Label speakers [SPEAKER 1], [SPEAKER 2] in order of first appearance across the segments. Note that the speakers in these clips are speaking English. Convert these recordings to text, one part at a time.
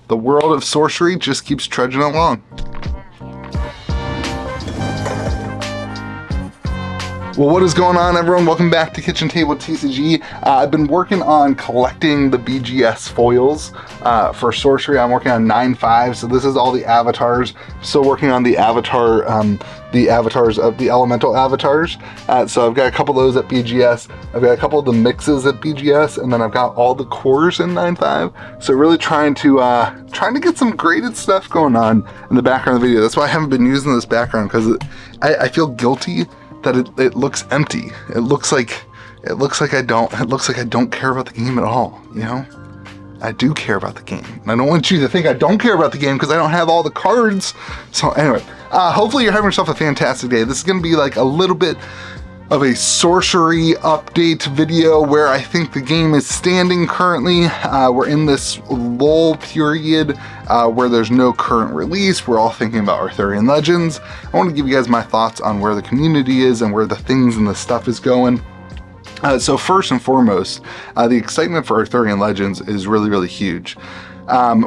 [SPEAKER 1] the world of sorcery just keeps trudging along. Well, what is going on, everyone? Welcome back to Kitchen Table TCG. I've been working on collecting the BGS foils for sorcery. I'm working on 9.5, so this is all the avatars. Still working on the avatar, the avatars of the elemental avatars. So I've got a couple of those at BGS. I've got a couple of the mixes at BGS, and then I've got all the cores in 9.5. So really trying to get some graded stuff going on in the background of the video. That's why I haven't been using this background, because I feel guilty that it looks empty. It looks like I don't care about the game at all, you know? I do care about the game. And I don't want you to think I don't care about the game because I don't have all the cards. So anyway, hopefully you're having yourself a fantastic day. This is gonna be like a little bit of a sorcery update video where I think the game is standing currently. We're in this lull period where there's no current release. We're all thinking about Arthurian Legends. I want to give you guys my thoughts on where the community is and where the things and the stuff is going. So first and foremost, the excitement for Arthurian Legends is really, really huge.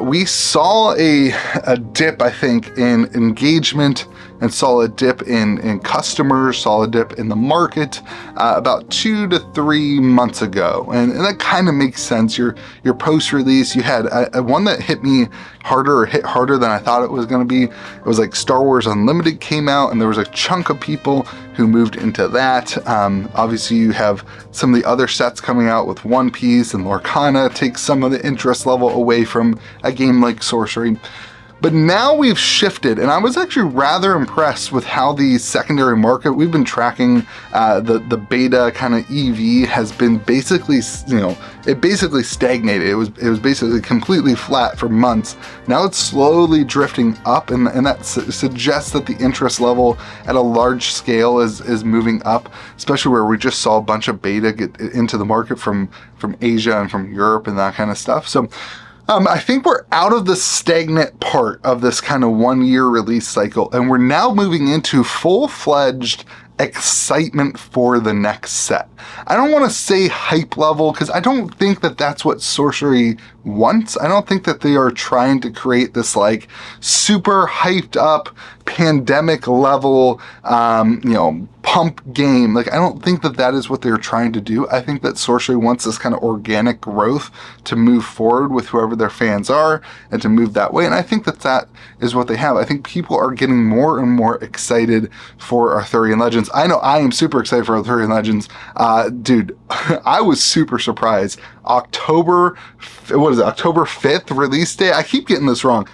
[SPEAKER 1] We saw a dip, I think, in engagement, and saw a dip in customers, saw a dip in the market about 2 to 3 months ago. And that kind of makes sense. Your post-release, you had one that hit me harder, or hit harder than I thought it was going to be. It was like Star Wars Unlimited came out, and there was a chunk of people who moved into that. Obviously, you have some of the other sets coming out with One Piece, and Lorcana takes some of the interest level away from a game like Sorcery. But now we've shifted, and I was actually rather impressed with how the secondary market, we've been tracking the beta kind of EV has been basically, it basically stagnated. It was basically completely flat for months. Now it's slowly drifting up, and that suggests that the interest level at a large scale is moving up, especially where we just saw a bunch of beta get into the market from Asia and from Europe and that kind of stuff. So I think we're out of the stagnant part of this kind of 1-year release cycle, and we're now moving into full-fledged excitement for the next set. I don't want to say hype level, because I don't think that that's what Sorcery wants. I don't think that they are trying to create this like super hyped up pandemic level, pump game. Like, I don't think that that is what they're trying to do. I think that Sorcery wants this kind of organic growth to move forward with whoever their fans are and to move that way. And I think that that is what they have. I think people are getting more and more excited for Arthurian Legends. I know I am super excited for Arthurian Legends. Dude, I was super surprised. October 5th release day? I keep getting this wrong.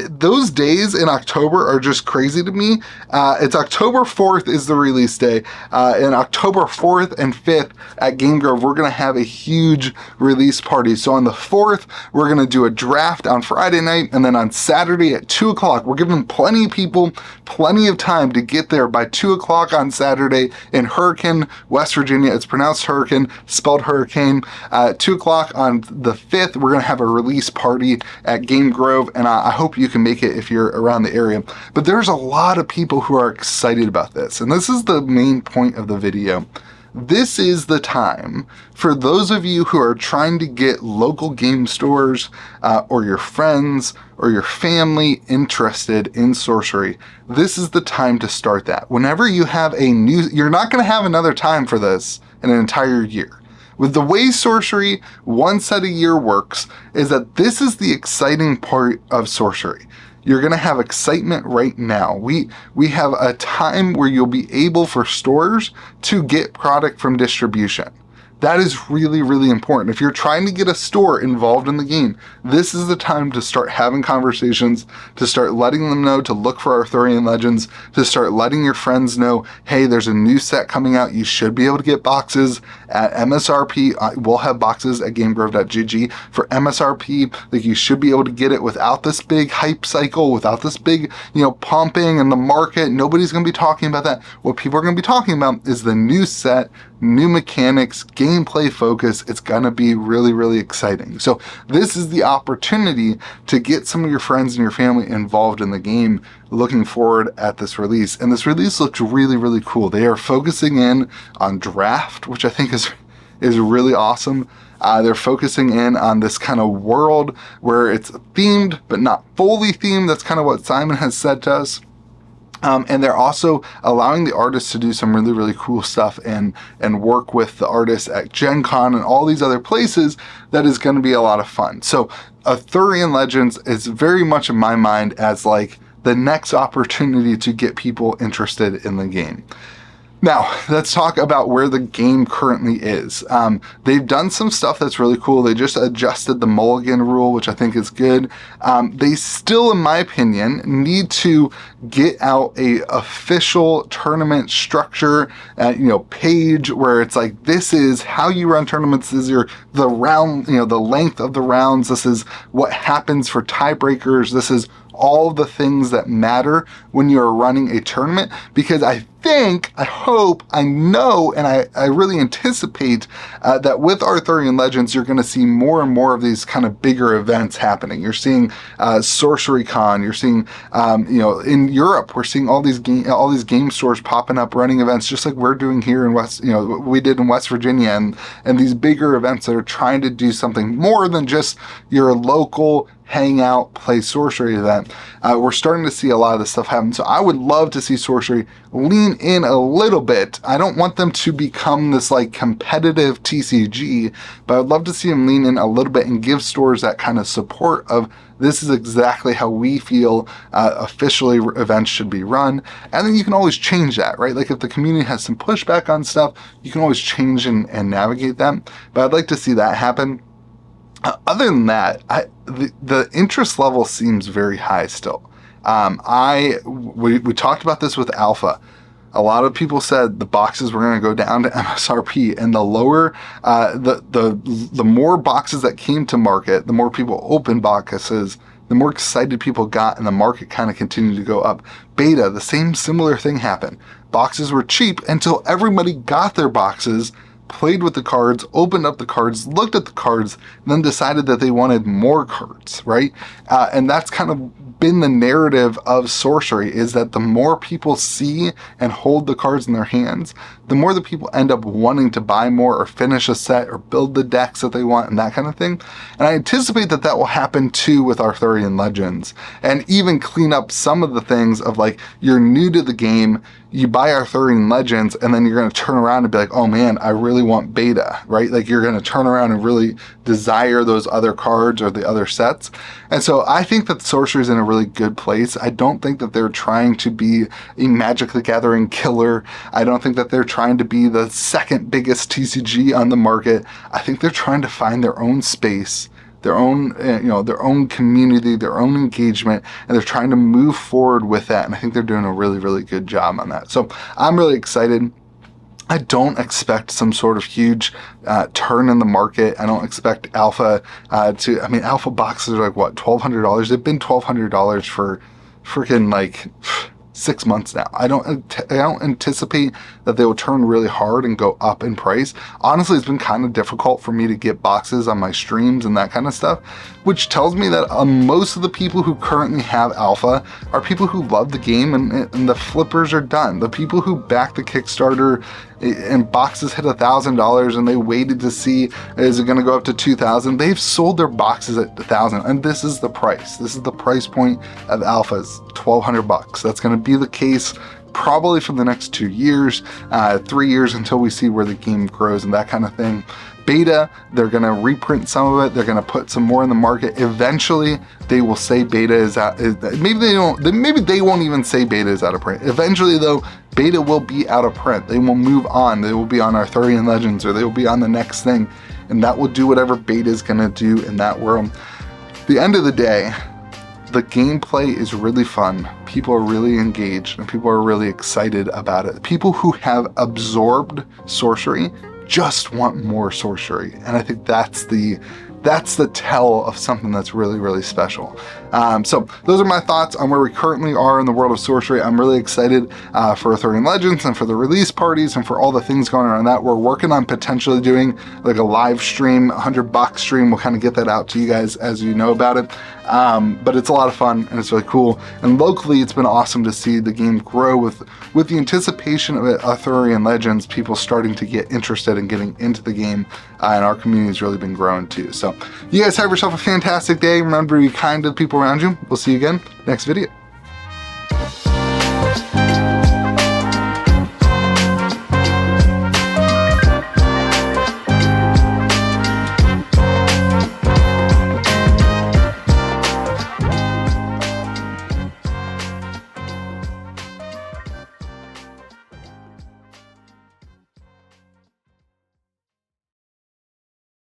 [SPEAKER 1] Those days in October are just crazy to me. It's October 4th is the release day. And October 4th and 5th at Game Grove, we're going to have a huge release party. So on the 4th, we're going to do a draft on Friday night, and then on Saturday at 2 o'clock, we're giving plenty of people plenty of time to get there by 2 o'clock on Saturday in Hurricane, West Virginia. It's pronounced Hurricane, spelled hurricane. 2 o'clock on the 5th, we're going to have a release party at Game Grove, and I hope you can make it if you're around the area. But there's a lot of people who are excited about this, and this is the main point of the video. This is the time for those of you who are trying to get local game stores or your friends or your family interested in Sorcery. This is the time to start that. Whenever you have you're not going to have another time for this in an entire year. With the way Sorcery one set a year works is that this is the exciting part of Sorcery. You're going to have excitement right now. We have a time where you'll be able for stores to get product from distribution. That is really, really important. If you're trying to get a store involved in the game, this is the time to start having conversations, to start letting them know to look for Arthurian Legends, to start letting your friends know, hey, there's a new set coming out. You should be able to get boxes at MSRP. We'll have boxes at GameGrove.gg for MSRP. Like, you should be able to get it without this big hype cycle, without this big, pumping in the market. Nobody's going to be talking about that. What people are going to be talking about is the new set, new mechanics, gameplay focus. It's gonna be really, really exciting. So this is the opportunity to get some of your friends and your family involved in the game, looking forward at this release. And this release looks really, really cool. They are focusing in on draft, which I think is really awesome. They're focusing in on this kind of world where it's themed, but not fully themed. That's kind of what Simon has said to us. And they're also allowing the artists to do some really, really cool stuff and work with the artists at Gen Con and all these other places. That is going to be a lot of fun. So Arthurian Legends is very much in my mind as like the next opportunity to get people interested in the game. Now, let's talk about where the game currently is. They've done some stuff that's really cool. They just adjusted the mulligan rule, which I think is good. They still, in my opinion, need to get out a official tournament structure, page where it's like, this is how you run tournaments. This is the round, the length of the rounds. This is what happens for tiebreakers. This is all the things that matter when you're running a tournament, because I hope, I know, and I really anticipate that with Arthurian Legends, you're going to see more and more of these kind of bigger events happening. You're seeing Sorcery Con. You're seeing, in Europe, we're seeing all these game stores popping up, running events, just like we're doing here in we did in West Virginia, and these bigger events that are trying to do something more than just your local hang out, play sorcery event. We're starting to see a lot of this stuff happen. So I would love to see sorcery lean in a little bit. I don't want them to become this like competitive TCG, but I'd love to see them lean in a little bit and give stores that kind of support of, this is exactly how we feel officially events should be run. And then you can always change that, right? Like if the community has some pushback on stuff, you can always change and navigate them. But I'd like to see that happen. Other than that, the interest level seems very high still. We talked about this with Alpha. A lot of people said the boxes were going to go down to MSRP, and the lower, the more boxes that came to market, the more people opened boxes, the more excited people got, and the market kind of continued to go up. Beta, the same similar thing happened. Boxes were cheap until everybody got their boxes, played with the cards, opened up the cards, looked at the cards, and then decided that they wanted more cards, right? And that's kind of been the narrative of sorcery, is that the more people see and hold the cards in their hands, the more the people end up wanting to buy more or finish a set or build the decks that they want and that kind of thing. And I anticipate that that will happen too with Arthurian Legends, and even clean up some of the things of like, you're new to the game, you buy Arthurian Legends, and then you're going to turn around and be like, oh man, I really want beta, right? Like you're going to turn around and really desire those other cards or the other sets. And so I think that sorcery is in a really good place. I don't think that they're trying to be a Magic the Gathering killer. I don't think that they're trying to be the second biggest TCG on the market. I think they're trying to find their own space, their own, their own community, their own engagement, and they're trying to move forward with that. And I think they're doing a really, really good job on that. So I'm really excited. I don't expect some sort of huge turn in the market. I don't expect Alpha Alpha boxes are like, what, $1,200? They've been $1,200 for freaking like 6 months now. I don't anticipate that they will turn really hard and go up in price. Honestly, it's been kind of difficult for me to get boxes on my streams and that kind of stuff, which tells me that most of the people who currently have Alpha are people who love the game, and the flippers are done. The people who back the Kickstarter and boxes hit $1,000 and they waited to see, is it going to go up to $2,000? They've sold their boxes at $1,000, and this is the price. This is the price point of Alphas, $1,200. That's going to be the case probably for the next 2 years, 3 years, until we see where the game grows and that kind of thing. Beta, they're going to reprint some of it. They're going to put some more in the market. Eventually, they will say beta is out. Maybe they don't. Maybe they won't even say beta is out of print. Eventually, though, beta will be out of print. They will move on. They will be on Arthurian Legends, or they will be on the next thing, and that will do whatever beta is going to do in that world. At the end of the day, the gameplay is really fun. People are really engaged, and people are really excited about it. People who have absorbed sorcery just want more sorcery, and I think that's the tell of something that's really, really special. So those are my thoughts on where we currently are in the world of sorcery. I'm really excited for Arthurian Legends and for the release parties and for all the things going on that. We're working on potentially doing like a live stream, $100 stream. We'll kind of get that out to you guys as you know about it. but it's a lot of fun and it's really cool. And locally, it's been awesome to see the game grow with the anticipation of Arthurian Legends, people starting to get interested in getting into the game, and our community has really been growing too. So you guys have yourself a fantastic day. Remember to be kind to the people around you. We'll see you again next video.